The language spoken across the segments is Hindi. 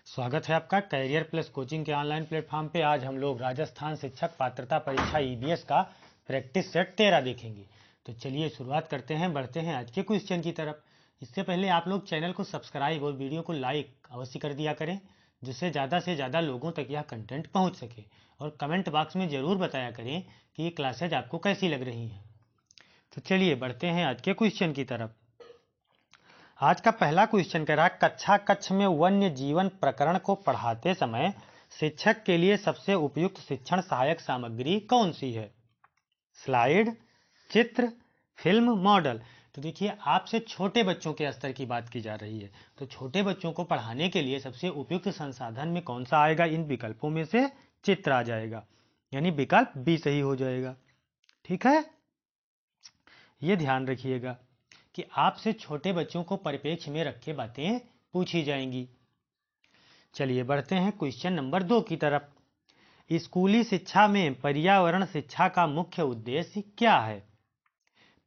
स्वागत है आपका कैरियर प्लस कोचिंग के ऑनलाइन प्लेटफॉर्म पे। आज हम लोग राजस्थान शिक्षक पात्रता परीक्षा ईबीएस का प्रैक्टिस सेट 13 देखेंगे। तो चलिए शुरुआत करते हैं, बढ़ते हैं आज के क्वेश्चन की तरफ। इससे पहले आप लोग चैनल को सब्सक्राइब और वीडियो को लाइक अवश्य कर दिया करें, जिससे ज़्यादा से ज़्यादा लोगों तक यह कंटेंट पहुँच सके। और कमेंट बॉक्स में ज़रूर बताया करें कि ये क्लासेज आपको कैसी लग रही हैं। तो चलिए बढ़ते हैं आज के क्वेश्चन की तरफ। आज का पहला क्वेश्चन कह रहा है, कक्षा कक्ष में वन्य जीवन प्रकरण को पढ़ाते समय शिक्षक के लिए सबसे उपयुक्त शिक्षण सहायक सामग्री कौन सी है? स्लाइड, चित्र, फिल्म, मॉडल। तो देखिए, आपसे छोटे बच्चों के स्तर की बात की जा रही है, तो छोटे बच्चों को पढ़ाने के लिए सबसे उपयुक्त संसाधन में कौन सा आएगा? इन विकल्पों में से चित्र आ जाएगा, यानी विकल्प बी सही हो जाएगा। ठीक है, ये ध्यान रखिएगा कि आपसे छोटे बच्चों को परिप्रेक्ष्य में रख के बातें पूछी जाएंगी। चलिए बढ़ते हैं क्वेश्चन नंबर 2 की तरफ। स्कूली शिक्षा में पर्यावरण शिक्षा का मुख्य उद्देश्य क्या है?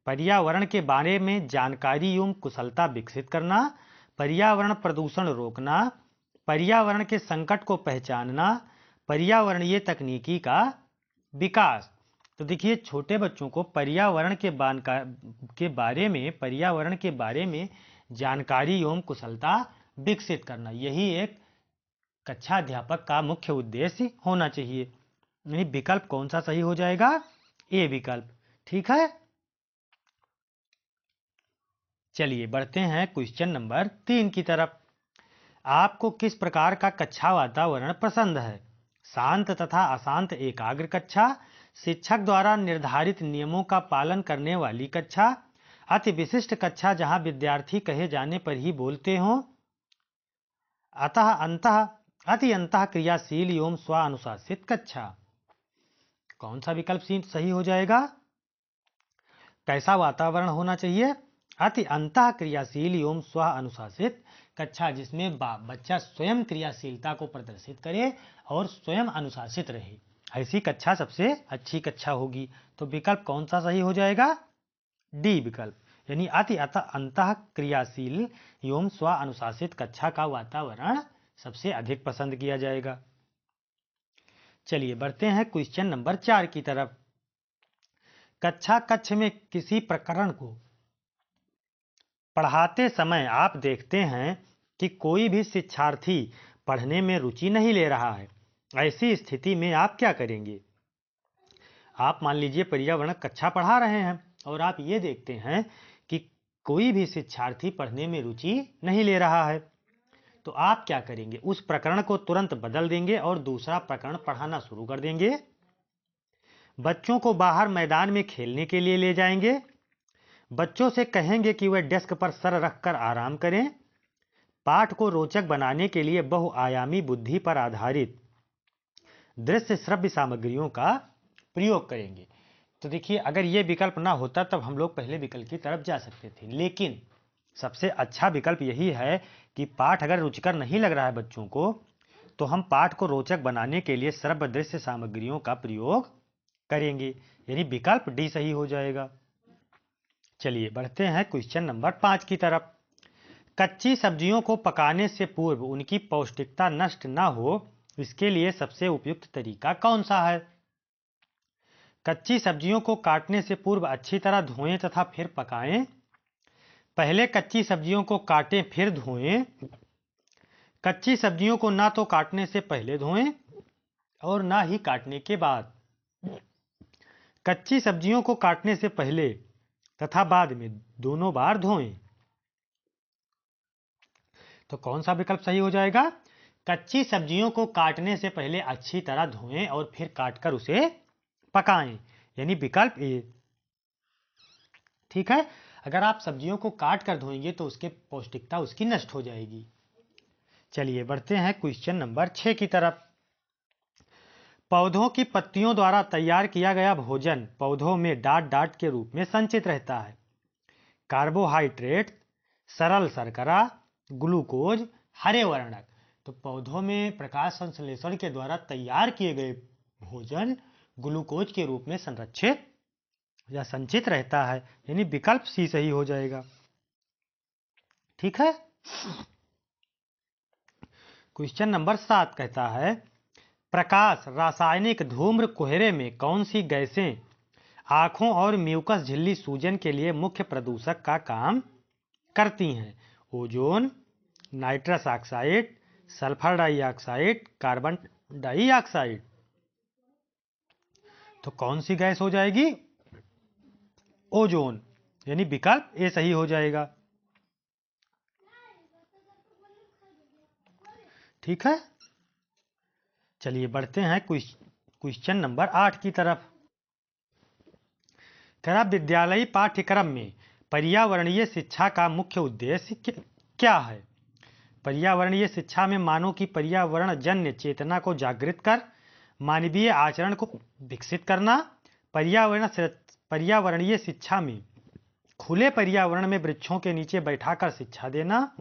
पर्यावरण के बारे में जानकारी एवं कुशलता विकसित करना, पर्यावरण प्रदूषण रोकना, पर्यावरण के संकट को पहचानना, पर्यावरणीय तकनीकी का विकास। तो देखिए, छोटे बच्चों को पर्यावरण के बारे में जानकारी एवं कुशलता विकसित करना, यही एक कक्षा अध्यापक का मुख्य उद्देश्य होना चाहिए। यानी विकल्प कौन सा सही हो जाएगा? ए विकल्प। ठीक है, चलिए बढ़ते हैं क्वेश्चन नंबर 3 की तरफ। आपको किस प्रकार का कक्षा वातावरण पसंद है? शांत तथा अशांत एकाग्र कक्षा, शिक्षक द्वारा निर्धारित नियमों का पालन करने वाली कक्षा, अति विशिष्ट कक्षा जहां विद्यार्थी कहे जाने पर ही बोलते हों, अति अंतः क्रियाशील एवं स्वानुशासित कक्षा। कौन सा विकल्प सही हो जाएगा? कैसा वातावरण होना चाहिए? अति अंतः क्रियाशील एवं स्व अनुशासित कक्षा, जिसमें बच्चा स्वयं क्रियाशीलता को प्रदर्शित करे और स्वयं अनुशासित रहे, ऐसी कक्षा सबसे अच्छी कक्षा होगी। तो विकल्प कौन सा सही हो जाएगा? डी विकल्प, यानी अति अंतः क्रियाशील एवं स्व अनुशासित कक्षा का वातावरण सबसे अधिक पसंद किया जाएगा। चलिए बढ़ते हैं क्वेश्चन नंबर 4 की तरफ। कक्षा कक्ष में किसी प्रकरण को पढ़ाते समय आप देखते हैं कि कोई भी शिक्षार्थी पढ़ने में रुचि नहीं ले रहा है। ऐसी स्थिति में आप क्या करेंगे? आप मान लीजिए पर्यावरण कक्षा पढ़ा रहे हैं और आप ये देखते हैं कि कोई भी शिक्षार्थी पढ़ने में रुचि नहीं ले रहा है, तो आप क्या करेंगे? उस प्रकरण को तुरंत बदल देंगे और दूसरा प्रकरण पढ़ाना शुरू कर देंगे। बच्चों को बाहर मैदान में खेलने के लिए ले जाएंगे। बच्चों से कहेंगे कि वह डेस्क पर सर रखकर आराम करें। पाठ को रोचक बनाने के लिए बहुआयामी बुद्धि पर आधारित दृश्य श्रव्य सामग्रियों का प्रयोग करेंगे। तो देखिए, अगर ये विकल्प ना होता तब हम लोग पहले विकल्प की तरफ जा सकते थे, लेकिन सबसे अच्छा विकल्प यही है कि पाठ अगर रुचिकर नहीं लग रहा है बच्चों को, तो हम पाठ को रोचक बनाने के लिए श्रव्य दृश्य सामग्रियों का प्रयोग करेंगे, यानी विकल्प डी सही हो जाएगा। चलिए बढ़ते हैं क्वेश्चन नंबर 5 की तरफ। कच्ची सब्जियों को पकाने से पूर्व उनकी पौष्टिकता नष्ट न हो, इसके लिए सबसे उपयुक्त तरीका कौन सा है? कच्ची सब्जियों को काटने से पूर्व अच्छी तरह धोएं तथा फिर पकाएं। पहले कच्ची सब्जियों को काटें फिर धोएं। कच्ची सब्जियों को ना तो काटने से पहले धोएं और ना ही काटने के बाद। कच्ची सब्जियों को काटने से पहले तथा बाद में दोनों बार धोएं। तो कौन सा विकल्प सही हो जाएगा? कच्ची सब्जियों को काटने से पहले अच्छी तरह धोएं और फिर काटकर उसे पकाएं, यानी विकल्प ए। ठीक है, अगर आप सब्जियों को काट कर धोएंगे तो उसके पौष्टिकता उसकी नष्ट हो जाएगी। चलिए बढ़ते हैं क्वेश्चन नंबर 6 की तरफ। पौधों की पत्तियों द्वारा तैयार किया गया भोजन पौधों में डाट डाट के रूप में संचित रहता है। कार्बोहाइड्रेट, सरल शर्करा, ग्लूकोज, हरे वर्णक। तो पौधों में प्रकाश संश्लेषण के द्वारा तैयार किए गए भोजन ग्लूकोज के रूप में संरक्षित या संचित रहता है, यानी विकल्प सी सही हो जाएगा। ठीक है, क्वेश्चन नंबर 7 कहता है प्रकाश रासायनिक धूम्र कोहरे में कौन सी गैसें आंखों और म्यूकस झिल्ली सूजन के लिए मुख्य प्रदूषक का काम करती हैं? Ozone, nitrous oxide, sulphur dioxide, carbon dioxide. तो कौन सी गैस हो जाएगी? ओजोन, यानी विकल्प ए सही हो जाएगा। ठीक है, चलिए बढ़ते हैं क्वेश्चन नंबर 8 की तरफ। कह रहा विद्यालयी पाठ्यक्रम में पर्यावरणीय शिक्षा का मुख्य उद्देश्य क्या है? पर्यावरणीय शिक्षा में मानव की पर्यावरण जन्य चेतना को जागृत कर मानवीय आचरण को विकसित करना, पर्यावरणीय शिक्षा में खुले पर्यावरण में वृक्षों के नीचे बैठाकर शिक्षा देना,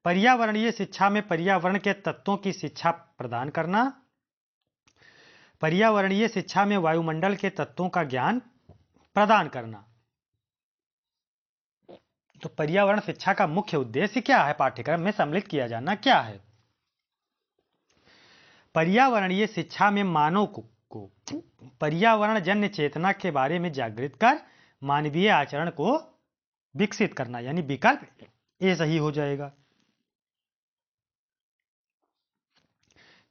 पर्यावरणीय शिक्षा में पर्यावरण के तत्वों की शिक्षा प्रदान करना, पर्यावरणीय शिक्षा में वायुमंडल के तत्वों का ज्ञान प्रदान करना। तो पर्यावरण शिक्षा का मुख्य उद्देश्य क्या है? पाठ्यक्रम में सम्मिलित किया जाना क्या है? पर्यावरणीय शिक्षा में मानव को पर्यावरण जन्य चेतना के बारे में जागृत कर मानवीय आचरण को विकसित करना, यानी विकल्प ए सही हो जाएगा।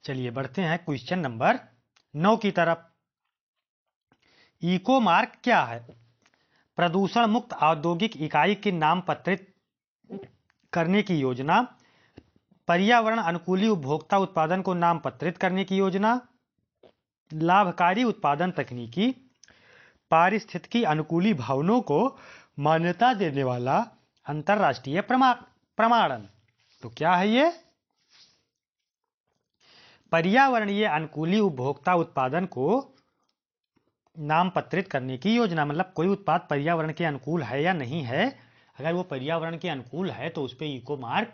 चलिए बढ़ते हैं क्वेश्चन नंबर 9 की तरफ। इको मार्क क्या है? प्रदूषण मुक्त औद्योगिक इकाई के नामपत्रित करने की योजना, पर्यावरण अनुकूली उपभोक्ता उत्पादन को नामपत्रित करने की योजना, लाभकारी उत्पादन तकनीकी, पारिस्थितिकी अनुकूली भवनों को मान्यता देने वाला अंतरराष्ट्रीय प्रमाणन। तो क्या है ये? पर्यावरणीय अनुकूली उपभोक्ता उत्पादन को नामपत्रित करने की योजना, मतलब कोई उत्पाद पर्यावरण के अनुकूल है या नहीं है। अगर वो पर्यावरण के अनुकूल है तो उस पर इको मार्क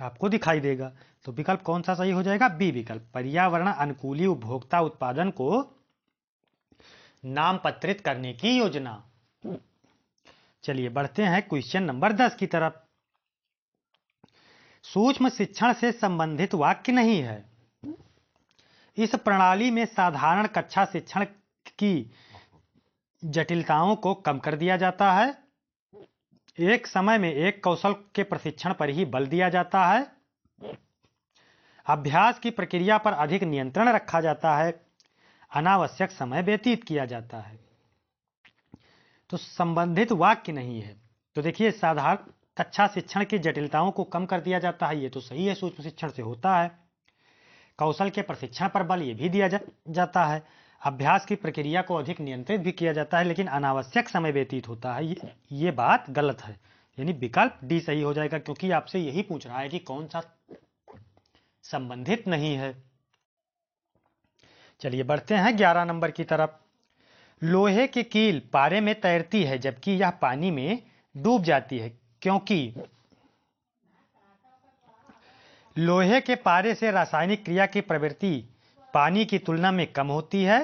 आपको दिखाई देगा। तो विकल्प कौन सा सही हो जाएगा? बी विकल्प, पर्यावरण अनुकूली उपभोक्ता उत्पादन को नामपत्रित करने की योजना। चलिए बढ़ते हैं क्वेश्चन नंबर 10 की तरफ। सूक्ष्म शिक्षण से संबंधित वाक्य नहीं है। इस प्रणाली में साधारण कक्षा शिक्षण की जटिलताओं को कम कर दिया जाता है, एक समय में एक कौशल के प्रशिक्षण पर ही बल दिया जाता है, अभ्यास की प्रक्रिया पर अधिक नियंत्रण रखा जाता है, अनावश्यक समय व्यतीत किया जाता है। तो संबंधित वाक्य नहीं है। तो देखिए साधारण कक्षा शिक्षण की जटिलताओं को कम कर दिया जाता है, ये तो सही है, सूक्ष्म शिक्षण से होता है। कौशल के प्रशिक्षण पर बल ये भी दिया जाता है, अभ्यास की प्रक्रिया को अधिक नियंत्रित भी किया जाता है, लेकिन अनावश्यक समय व्यतीत होता है, ये बात गलत है। यानी विकल्प डी सही हो जाएगा, क्योंकि आपसे यही पूछ रहा है कि कौन सा संबंधित नहीं है। चलिए बढ़ते हैं 11 नंबर की तरफ। लोहे की कील पारे में तैरती है जबकि यह पानी में डूब जाती है, क्योंकि लोहे के पारे से रासायनिक क्रिया की प्रवृत्ति पानी की तुलना में कम होती है,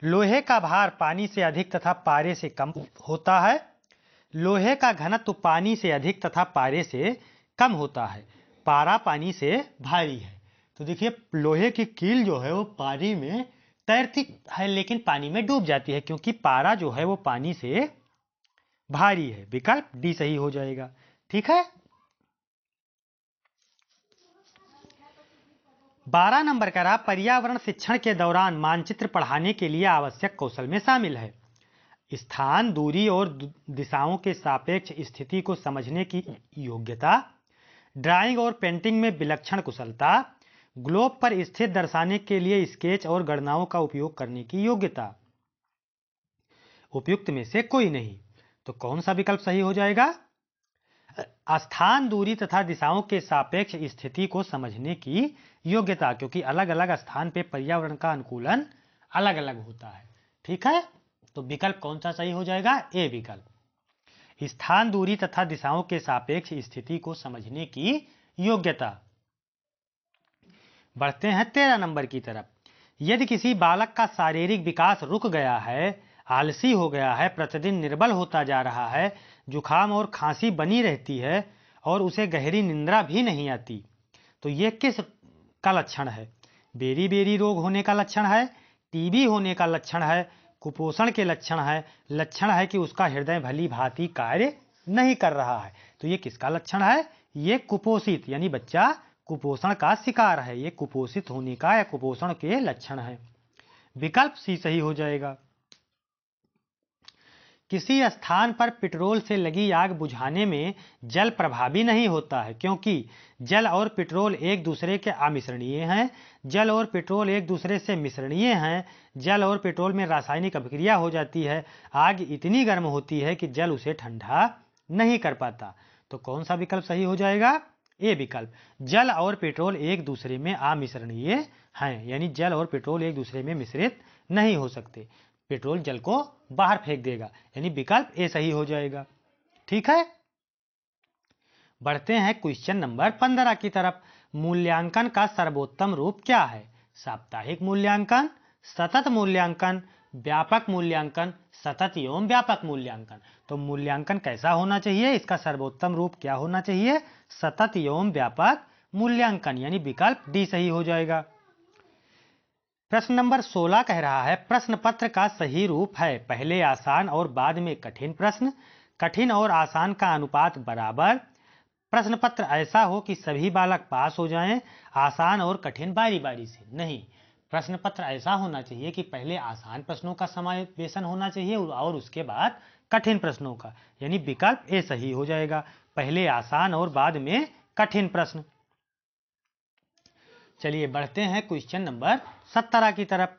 लोहे का भार पानी से अधिक तथा पारे से कम होता है, लोहे का घनत्व पानी से अधिक तथा पारे से कम होता है, पारा पानी से भारी है। तो देखिए लोहे की कील जो है वो पानी में तैरती है लेकिन पानी में डूब जाती है, क्योंकि पारा जो है वो पानी से भारी है। विकल्प डी सही हो जाएगा। ठीक है, 12 नंबर का रहा पर्यावरण शिक्षण के दौरान मानचित्र पढ़ाने के लिए आवश्यक कौशल में शामिल है। स्थान, दूरी और दिशाओं के सापेक्ष स्थिति को समझने की योग्यता, ड्राइंग और पेंटिंग में विलक्षण कुशलता, ग्लोब पर स्थित दर्शाने के लिए स्केच और गणनाओं का उपयोग करने की योग्यता। उपयुक्त में से कोई नहीं। तो कौन सा विकल्प सही हो जाएगा? स्थान, दूरी तथा दिशाओं के सापेक्ष स्थिति को समझने की योग्यता, क्योंकि अलग अलग स्थान पे पर्यावरण का अनुकूलन अलग अलग होता है। ठीक है, तो विकल्प कौन सा सही हो जाएगा? ए विकल्प, स्थान, दूरी तथा दिशाओं के सापेक्ष स्थिति को समझने की योग्यता। बढ़ते हैं 13 नंबर की तरफ। यदि किसी बालक का शारीरिक विकास रुक गया है, आलसी हो गया है, प्रतिदिन निर्बल होता जा रहा है, जुखाम और खांसी बनी रहती है और उसे गहरी निंद्रा भी नहीं आती, तो ये किस का लक्षण है? बेरी बेरी रोग होने का लक्षण है, टीबी होने का लक्षण है, कुपोषण के लक्षण है कि उसका हृदय भली भांति कार्य नहीं कर रहा है। तो ये किसका लक्षण है? ये कुपोषित यानी बच्चा कुपोषण का शिकार है। ये कुपोषित होने का या कुपोषण के लक्षण है। विकल्प सी सही हो जाएगा। किसी स्थान पर पेट्रोल से लगी आग बुझाने में जल प्रभावी नहीं होता है, क्योंकि जल और पेट्रोल एक दूसरे के अमिश्रणीय हैं। जल और पेट्रोल एक दूसरे से मिश्रणीय हैं। जल और पेट्रोल में रासायनिक अभिक्रिया हो जाती है। आग इतनी गर्म होती है कि जल उसे ठंडा नहीं कर पाता। तो कौन सा विकल्प सही हो जाएगा? ए विकल्प। जल और पेट्रोल एक दूसरे में अमिश्रणीय हैं, यानी जल और पेट्रोल एक दूसरे में मिश्रित नहीं हो सकते। पेट्रोल जल को बाहर फेंक देगा, यानी विकल्प ए सही हो जाएगा। ठीक है, बढ़ते हैं क्वेश्चन नंबर 15 की तरफ। मूल्यांकन का सर्वोत्तम रूप क्या है? साप्ताहिक मूल्यांकन, सतत मूल्यांकन, व्यापक मूल्यांकन, सतत एवं व्यापक मूल्यांकन। तो मूल्यांकन कैसा होना चाहिए? इसका सर्वोत्तम रूप क्या होना चाहिए? सतत एवं व्यापक मूल्यांकन, यानी विकल्प डी सही हो जाएगा। प्रश्न नंबर 16 कह रहा है, प्रश्न पत्र का सही रूप है पहले आसान और बाद में कठिन प्रश्न, कठिन और आसान का अनुपात बराबर, प्रश्न पत्र ऐसा हो कि सभी बालक पास हो जाएं, आसान और कठिन बारी बारी से। नहीं, प्रश्न पत्र ऐसा होना चाहिए कि पहले आसान प्रश्नों का समावेशन होना चाहिए और उसके बाद कठिन प्रश्नों का, यानी विकल्प ए सही हो जाएगा। पहले आसान और बाद में कठिन प्रश्न। चलिए बढ़ते हैं क्वेश्चन नंबर 17 की तरफ।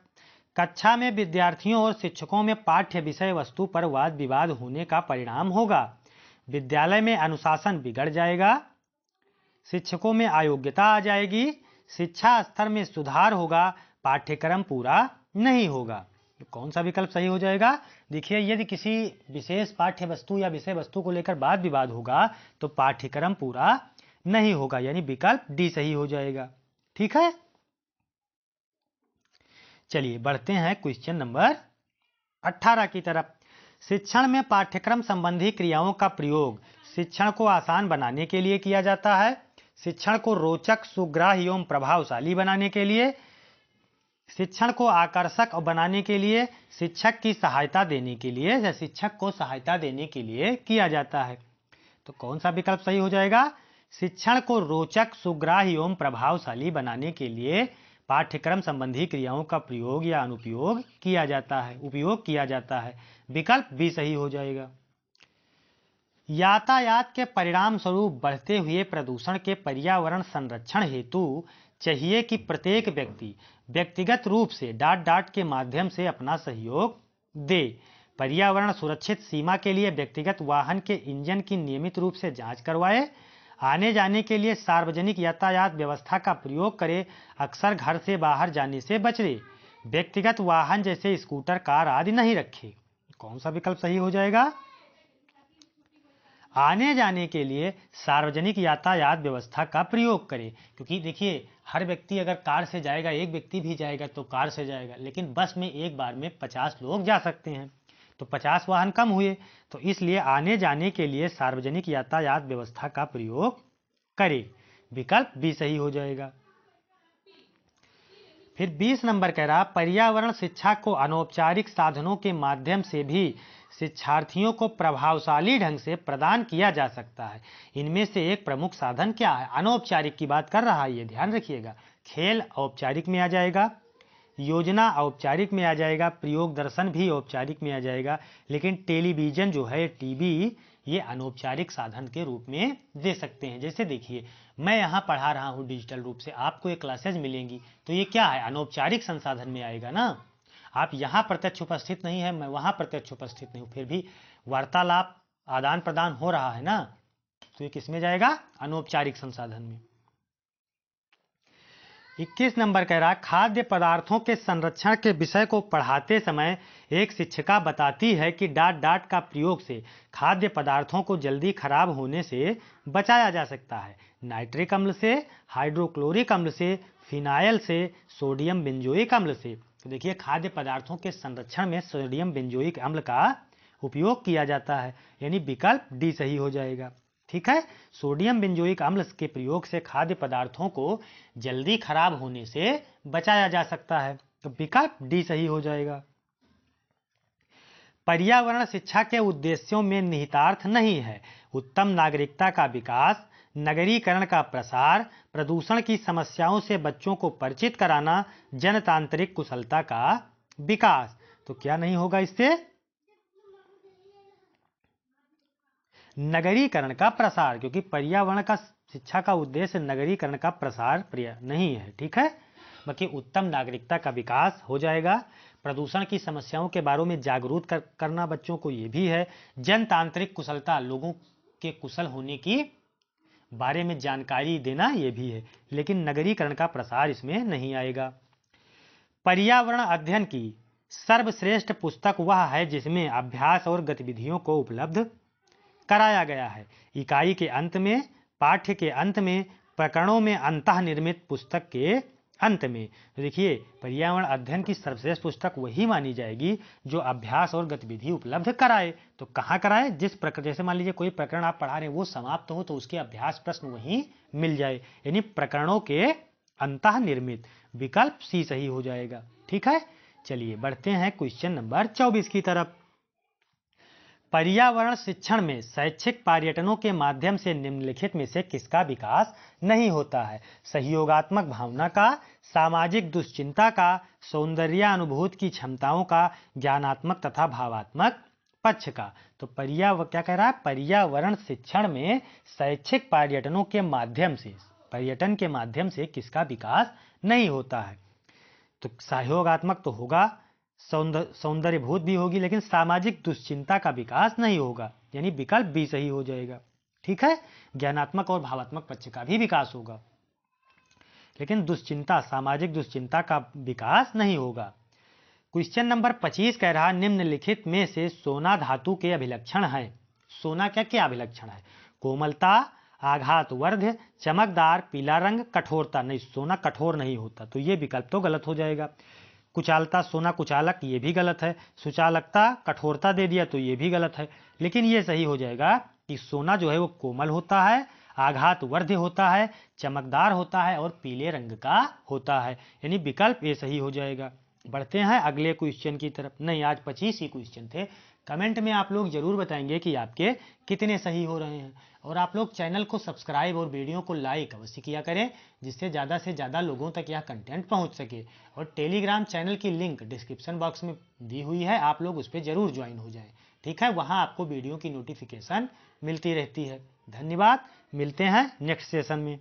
कक्षा में विद्यार्थियों और शिक्षकों में पाठ्य विषय वस्तु पर वाद विवाद होने का परिणाम होगा, विद्यालय में अनुशासन बिगड़ जाएगा, शिक्षकों में अयोग्यता आ जाएगी, शिक्षा स्तर में सुधार होगा, पाठ्यक्रम पूरा नहीं होगा। तो कौन सा विकल्प सही हो जाएगा? देखिए, यदि किसी विशेष पाठ्य वस्तु या विषय वस्तु को लेकर वाद विवाद होगा तो पाठ्यक्रम पूरा नहीं होगा, यानी विकल्प डी सही हो जाएगा। ठीक है, चलिए बढ़ते हैं क्वेश्चन नंबर 18 की तरफ। शिक्षण में पाठ्यक्रम संबंधी क्रियाओं का प्रयोग शिक्षण को आसान बनाने के लिए किया जाता है, शिक्षण को रोचक, सुग्राह्य एवं प्रभावशाली बनाने के लिए, शिक्षण को आकर्षक बनाने के लिए, शिक्षक की सहायता देने के लिए या शिक्षक को सहायता देने के लिए किया जाता है। तो कौन सा विकल्प सही हो जाएगा? शिक्षण को रोचक, सुग्राह्य एवं प्रभावशाली बनाने के लिए पाठ्यक्रम संबंधी क्रियाओं का प्रयोग या अनुप्रयोग किया जाता है, उपयोग किया जाता है। विकल्प बी सही हो जाएगा। यातायात के परिणाम स्वरूप बढ़ते हुए प्रदूषण के पर्यावरण संरक्षण हेतु चाहिए कि प्रत्येक व्यक्ति व्यक्तिगत रूप से डॉट डॉट के माध्यम से अपना सहयोग दे। पर्यावरण सुरक्षित सीमा के लिए व्यक्तिगत वाहन के इंजन की नियमित रूप से जांच करवाए, आने जाने के लिए सार्वजनिक यातायात व्यवस्था का प्रयोग करे, अक्सर घर से बाहर जाने से बचे, व्यक्तिगत वाहन जैसे स्कूटर, कार आदि नहीं रखे। कौन सा विकल्प सही हो जाएगा? आने जाने के लिए सार्वजनिक यातायात व्यवस्था का प्रयोग करें, क्योंकि देखिए हर व्यक्ति अगर कार से जाएगा, एक व्यक्ति भी जाएगा तो कार से जाएगा, लेकिन बस में एक बार में 50 लोग जा सकते हैं, तो 50 वाहन कम हुए, तो इसलिए आने जाने के लिए सार्वजनिक यातायात व्यवस्था का प्रयोग करें। विकल्प बी सही हो जाएगा। फिर 20 नंबर कह रहा, पर्यावरण शिक्षा को अनौपचारिक साधनों के माध्यम से भी शिक्षार्थियों को प्रभावशाली ढंग से प्रदान किया जा सकता है। इनमें से एक प्रमुख साधन क्या है? अनौपचारिक की बात कर रहा है, ये ध्यान रखिएगा। खेल औपचारिक में आ जाएगा, योजना औपचारिक में आ जाएगा, प्रयोग दर्शन भी औपचारिक में आ जाएगा, लेकिन टेलीविजन जो है, टीवी, ये अनौपचारिक साधन के रूप में दे सकते हैं। जैसे देखिए, मैं यहाँ पढ़ा रहा हूँ डिजिटल रूप से, आपको ये क्लासेज मिलेंगी, तो ये क्या है? अनौपचारिक संसाधन में आएगा ना। आप यहाँ प्रत्यक्ष उपस्थित नहीं है, मैं वहाँ प्रत्यक्ष उपस्थित नहीं हूँ, फिर भी वार्तालाप, आदान प्रदान हो रहा है ना, तो ये किस में जाएगा? अनौपचारिक संसाधन में। 21 नंबर कह रहा, खाद्य पदार्थों के संरक्षण के विषय को पढ़ाते समय एक शिक्षिका बताती है कि डॉट डॉट का प्रयोग से खाद्य पदार्थों को जल्दी खराब होने से बचाया जा सकता है। नाइट्रिक अम्ल से, हाइड्रोक्लोरिक अम्ल से, फिनाइल से, सोडियम बेंजोइक अम्ल से। तो देखिए, खाद्य पदार्थों के संरक्षण में सोडियम बेंजोइक अम्ल का उपयोग किया जाता है, यानी विकल्प डी सही हो जाएगा। ठीक है। सोडियम बेंजोइक अम्ल के प्रयोग से खाद्य पदार्थों को जल्दी खराब होने से बचाया जा सकता है, तो विकल्प डी सही हो जाएगा। पर्यावरण शिक्षा के उद्देश्यों में निहितार्थ नहीं है। उत्तम नागरिकता का विकास, नगरीकरण का प्रसार, प्रदूषण की समस्याओं से बच्चों को परिचित कराना, जनतांत्रिक कुशलता का विकास। तो क्या नहीं होगा इससे? नगरीकरण का प्रसार, क्योंकि पर्यावरण का शिक्षा का उद्देश्य नगरीकरण का प्रसार नहीं है। ठीक है, बाकी उत्तम नागरिकता का विकास हो जाएगा। प्रदूषण की समस्याओं के बारे में जागरूक करना बच्चों को, ये भी है। जनतांत्रिक कुशलता, लोगों के कुशल होने की बारे में जानकारी देना, ये भी है। लेकिन नगरीकरण का प्रसार इसमें नहीं आएगा। पर्यावरण अध्ययन की सर्वश्रेष्ठ पुस्तक वह है जिसमें अभ्यास और गतिविधियों को उपलब्ध कराया गया है। इकाई के अंत में, पाठ्य के अंत में, प्रकरणों में अंतःनिर्मित पुस्तक के अंत में। देखिए, पर्यावरण अध्ययन की सर्वश्रेष्ठ पुस्तक वही मानी जाएगी जो अभ्यास और गतिविधि उपलब्ध कराए। तो कहाँ कराए? जिस प्रकार, जैसे मान लीजिए कोई प्रकरण आप पढ़ा रहे हैं वो समाप्त हो तो उसके अभ्यास प्रश्न वहीं मिल जाए, यानी प्रकरणों के अंतःनिर्मित। विकल्प सी सही हो जाएगा। ठीक है, चलिए बढ़ते हैं क्वेश्चन नंबर 24 की तरफ। पर्यावरण शिक्षण में शैक्षिक पर्यटनों के माध्यम से निम्नलिखित में से किसका विकास नहीं होता है? सहयोगात्मक भावना का, सामाजिक दुश्चिंता का, सौंदर्यानुभूति की क्षमताओं का, ज्ञानात्मक तथा भावात्मक पक्ष का। तो क्या कह रहा है? पर्यावरण शिक्षण में शैक्षिक पर्यटनों के माध्यम से, पर्यटन के माध्यम से किसका विकास नहीं होता है? तो सहयोगात्मक तो होगा, सौंदर्यभूत भी होगी, लेकिन सामाजिक दुश्चिंता का विकास नहीं होगा, यानी विकल्प बी सही हो जाएगा। ठीक है, ज्ञानात्मक और भावात्मक पक्ष का भी विकास होगा, लेकिन दुश्चिंता, सामाजिक दुश्चिंता का विकास नहीं होगा। क्वेश्चन नंबर 25 कह रहा, निम्नलिखित में से सोना धातु के अभिलक्षण है। सोना क्या क्या अभिलक्षण है? कोमलता, आघातवर्ध, चमकदार, पीला रंग, कठोरता। नहीं, सोना कठोर नहीं होता, तो ये विकल्प तो गलत हो जाएगा। कुचालता, सोना कुचालक, ये भी गलत है। सुचालकता, कठोरता दे दिया तो ये भी गलत है। लेकिन ये सही हो जाएगा कि सोना जो है वो कोमल होता है, आघातवर्ध होता है, चमकदार होता है और पीले रंग का होता है, यानी विकल्प ये सही हो जाएगा। बढ़ते हैं अगले क्वेश्चन की तरफ। नहीं, आज 25 ही क्वेश्चन थे। कमेंट में आप लोग जरूर बताएंगे कि आपके कितने सही हो रहे हैं, और आप लोग चैनल को सब्सक्राइब और वीडियो को लाइक अवश्य किया करें, जिससे ज़्यादा से ज़्यादा लोगों तक यह कंटेंट पहुंच सके। और टेलीग्राम चैनल की लिंक डिस्क्रिप्शन बॉक्स में दी हुई है, आप लोग उस पर जरूर ज्वाइन हो जाएं। ठीक है, वहाँ आपको वीडियो की नोटिफिकेशन मिलती रहती है। धन्यवाद, मिलते हैं नेक्स्ट सेशन में।